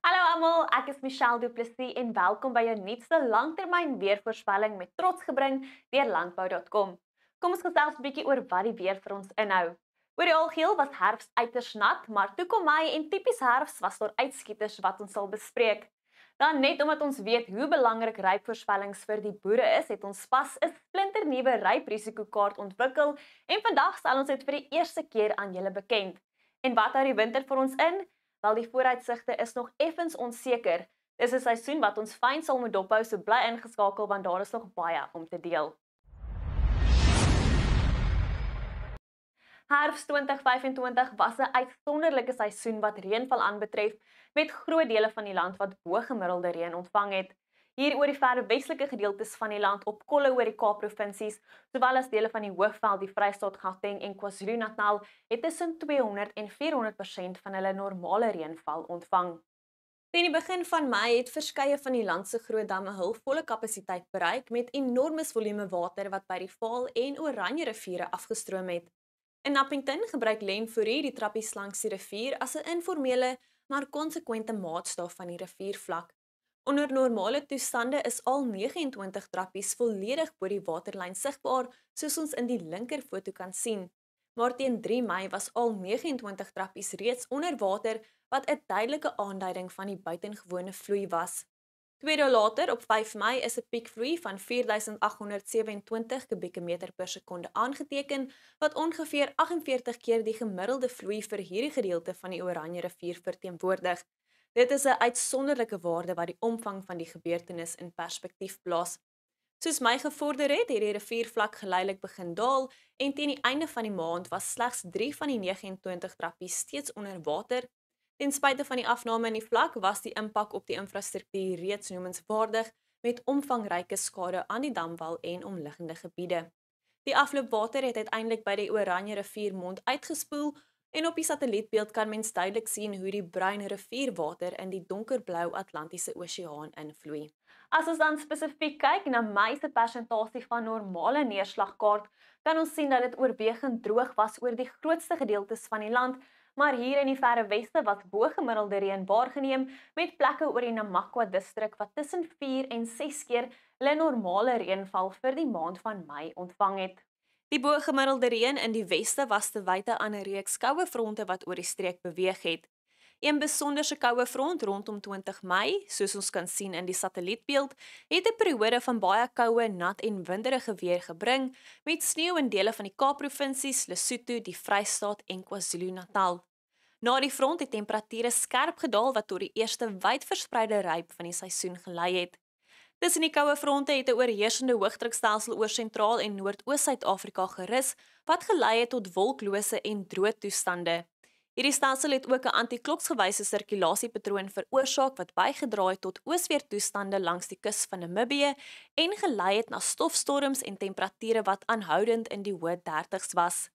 Hallo almal, ek is Michelle Du Plessis en welkom by jou nuutste langtermyn weervoorspelling met trots gebring deur landbou.com. Kom ons gesels 'n bietjie oor wat die weer vir ons inhou. Oor die algeheel was herfs uiters nat, maar toe kom Mei en tipies herfs was daar uitskieters wat ons sal bespreek. Dan net omdat ons weet hoe belangrik rypvoorspellings vir die boere is, het ons pas 'n splinternuwe ryprisikokaart ontwikkel en vandag sal ons dit vir die eerste keer aan julle bekend. En wat hou die winter vir ons in? Wel die vooruitsigte is nog effens onseker. Dis 'n seisoen wat ons fyn sal moet dophou, so bly ingeskakel want daar is nog baie om te deel. Herfs 2025 was 'n uitsonderlike seisoen wat reënval aanbetref, met groot dele van die land wat bo-gemiddelde reën ontvang het. Hier oor die verre westelike gedeeltes van die land op kolle oor die Kaap-provinsies, sowel as dele van die Hoogveld, die Vrystaat, Gauteng en KwaZulu-Natal, het tussen 200 en 400% van hulle normale reënval ontvang. Teen die begin van Mei het verskeie van die land se groot damme hul volle kapasiteit bereik met enorme volume water wat by die Vaal en Oranje riviere afgestroom het. In Appington gebruik Len Fourie die trappies langs die rivier as 'n informele maar konsekwente maatstaaf van die riviervlak. Onder normale toestande is al 29 trappies volledig bo die waterlyn sigbaar, soos ons in die linker foto kan sien. Maar teen 3 Mei was al 29 trappies reeds onder water, wat 'n duidelike aanduiding van die buitengewone vloei was. 2 dae later, op 5 Mei, is 'n piekvloei van 4827 kubieke meter per sekonde aangeteken, wat ongeveer 48 keer die gemiddelde vloei vir hierdie gedeelte van die Oranje rivier verteenwoordig. Dit is 'n uitsonderlike waarde wat die omvang van die gebeurtenis in perspektief plaas. Soos Mei gevorder het die riviervlak geleidelik begin daal en teen die einde van die maand was slegs 3 van die 29 trappies steeds onder water. Ten spyte van die afname in die vlak was die impak op die infrastruktuur reeds noemenswaardig met omvangryke skade aan die damwal en omliggende gebiede. Die afloopwater het uiteindelik by die Oranje riviermond uitgespoel en op die satellietbeeld kan mens duidelik sien hoe die bruin rivierwater in die donkerblou Atlantiese Oseaan invloei. As ons dan spesifiek kyk na Mei se persentasie van normale neerslagkaart, kan ons sien dat dit oorwegend droog was oor die grootste gedeeltes van die land, maar hier in die verre weste was bo-gemiddelde reën waargeneem met plekke oor die Namakwa distrik wat tussen 4 en 6 keer hulle normale reënval vir die maand van Mei ontvang het. Die bo-gemiddelde reën in die weste was te wyte aan 'n reeks koue fronte wat oor die streek beweeg het. Een besonderse koue front rondom 20 Mei, soos ons kan sien in die satellietbeeld, het 'n periode van baie koue, nat en winderige weer gebring, met sneeu in dele van die Kaap-provinsies, Lesotho, die Vrystaat en KwaZulu-Natal. Na die front het temperature skerp gedaal wat tot die eerste wydverspreide ryp van die seisoen gelei het. Tussen die koue fronte het 'n oorheersende hoëdrukstelsel oor sentraal en noordoos Suid-Afrika gerus, wat gelei het tot wolklose en droë toestande. Hierdie stelsel het ook 'n antikloksgewyse sirkulasiepatroon veroorsaak wat bygedra het tot oosweertoestande langs die kus van Namibië en gelei het na stofstorms en temperature wat aanhoudend in die hoë 30's was.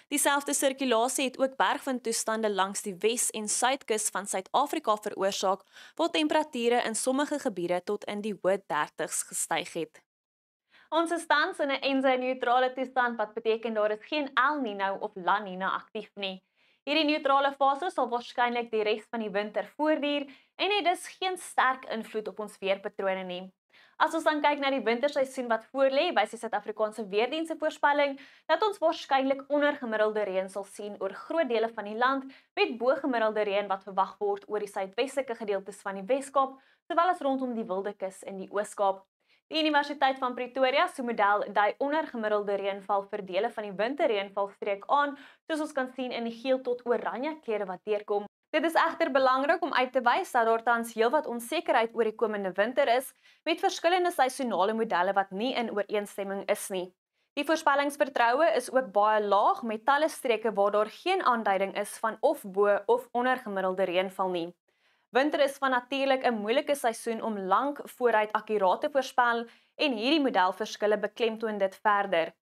Dieselfde sirkulasie het ook bergwindtoestande langs die Wes- en Suidkus van Suid-Afrika veroorsaak, waar temperature in sommige gebiede tot in die hoë 30's gestyg het. Ons is tans in 'n ENSO-neutrale toestand wat beteken daar is geen El Niño of La Niña aktief nie. Hierdie neutrale fase sal waarskynlik die res van die winter voortduur en het dus geen sterk invloed op ons weerpatrone nie. As ons dan kyk na die winterseisoen wat voorlê, wys die Suid-Afrikaanse Weerdienste se voorspelling dat ons waarskynlik ondergemiddelde reën sal sien oor groot dele van die land met bo-gemiddelde reën wat verwag word oor die suidwestelike gedeeltes van die Wes-Kaap, sowel as rondom die Wildekus in die Oos-Kaap. Die Universiteit van Pretoria se model dui ondergemiddelde reënval vir dele van die winterreënvalstreek aan, soos ons kan sien in die geel tot oranje kleure wat deurkom. Dit is egter belangrik om uit te wys dat daar tans heelwat onsekerheid oor die komende winter is, met verskillende seisonale modelle wat nie in ooreenstemming is nie. Die voorspellingsvertroue is ook baie laag met talle streke waar daar geen aanduiding is van of bo of ondergemiddelde reënval nie. Winter is van natuurlik 'n moeilike seisoen om lank vooruit akkuraat te voorspel en hierdie modelverskille beklemtoon dit verder.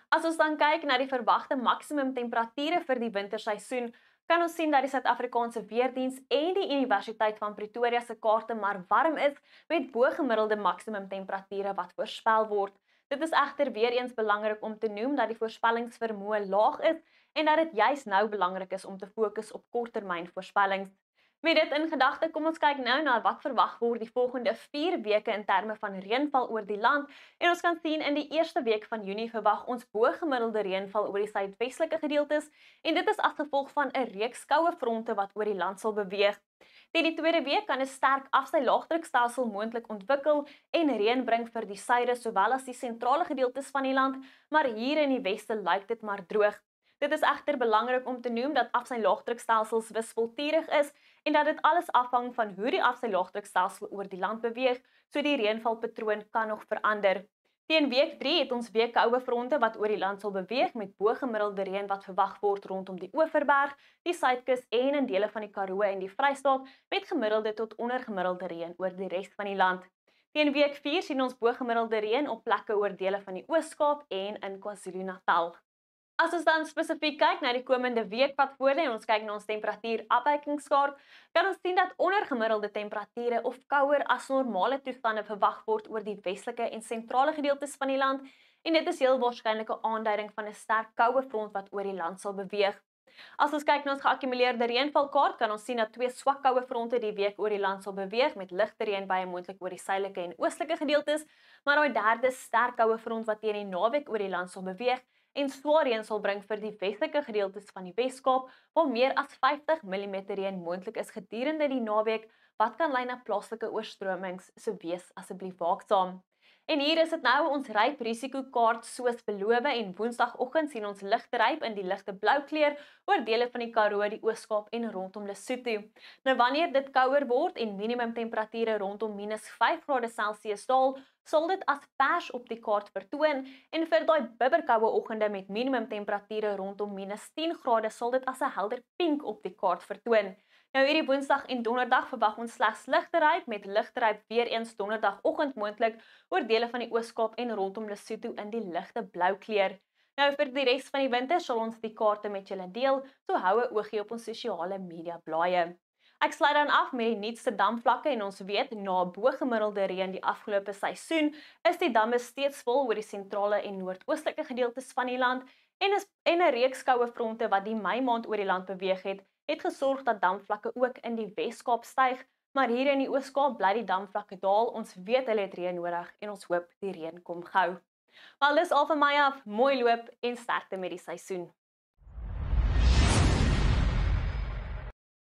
As ons dan kyk na die verwagte maksimum temperature vir die winterseisoen, kan ons sien dat die Suid-Afrikaanse Weerdiens en die Universiteit van Pretoria se kaarte maar warm is met bo-gemiddelde maksimum temperature wat voorspel word. Dit is egter weer eens belangrik om te noem dat die voorspellingsvermoë laag is en dat dit juis nou belangrik is om te fokus op korttermyn voorspellings. Met dit in gedagte, kom ons kyk nou na wat verwag word die volgende 4 weke in terme van reënval oor die land. En ons kan sien in die eerste week van Junie verwag ons bo-gemiddelde reënval oor die suidwestelike gedeeltes en dit is as gevolg van 'n reeks koue fronte wat oor die land sal beweeg. Teen die tweede week kan 'n sterk afsy-laagdrukstelsel moontlik ontwikkel en reën bring vir die suide sowel as die sentrale gedeeltes van die land, maar hier in die weste lyk dit maar droog. Dit is egter belangrik om te noem dat afsy-laagdrukstelsels wispelturig is en dat dit alles afhang van hoe die afsy-laagdrukstelsel oor die land beweeg, so die reënvalpatroon kan nog verander. Teen week 3 het ons weer koue fronte wat oor die land sal beweeg met bo-gemiddelde reën wat verwag word rondom die Oeverberg, die Suidkus en in dele van die Karoo en die Vrystaat met gemiddelde tot ondergemiddelde reën oor die res van die land. Teen week 4 sien ons bo-gemiddelde reën op plekke oor dele van die Oos-Kaap en in KwaZulu-Natal. As ons dan spesifiek kyk na die komende week wat voorlê en ons kyk na ons temperatuur-afwykingskaart, kan ons sien dat ondergemiddelde temperature of kouer as normale toestande verwag word oor die westelike en sentrale gedeeltes van die land en dit is heel waarskynlik 'n aanduiding van 'n sterk koue front wat oor die land sal beweeg. As ons kyk na ons geakkumuleerde reënvalkaart, kan ons sien dat 2 swak koue fronte die week oor die land sal beweeg met ligte reën baie moontlik oor die suidelike en oostelike gedeeltes, maar daai derde sterk koue front wat teen die naweek oor die land sal beweeg en swaar reën sal bring vir die westelike gedeeltes van die Wes-Kaap, waar meer as 50 mm reën moontlik is gedurende die naweek, wat kan lei na plaaslike oorstromings, so wees asseblief waaksaam. En hier is dit nou ons ryp risikokaart soos beloof en Woensdagoggend sien ons ligte ryp in die ligte blou kleur oor dele van die Karoo, die Oos-Kaap en rondom Lesotho. Nou wanneer dit kouer word en minimum temperature rondom -5°C daal, sal dit as pers op die kaart vertoon en vir daai bibberkoue oggende met minimum temperature rondom -10°, sal dit as 'n helder pink op die kaart vertoon. Nou hierdie Woensdag en Donderdag verwag ons slegs ligte ryp met ligte ryp weer eens Donderdagoggend moontlik oor dele van die Oos-Kaap en rondom Lesotho in die ligte blou kleur. Nou vir die res van die winter sal ons die kaarte met julle deel, so hou 'n oogie op ons sosiale media blaaie. Ek sluit dan af met die nuutste damvlakke en ons weet na bo-gemiddelde reën die afgelope seisoen is die damme steeds vol oor die sentrale en noordoostelike gedeeltes van die land en 'n reeks koue fronte wat die Mei maand oor die land beweeg het gesorg dat damvlakke ook in die Wes-Kaap styg, maar hier in die Oos-Kaap bly die damvlakke daal. Ons weet hulle het reën nodig en ons hoop die reën kom gou. Wel dis al van my af. Mooi loop en sterkte met die seisoen.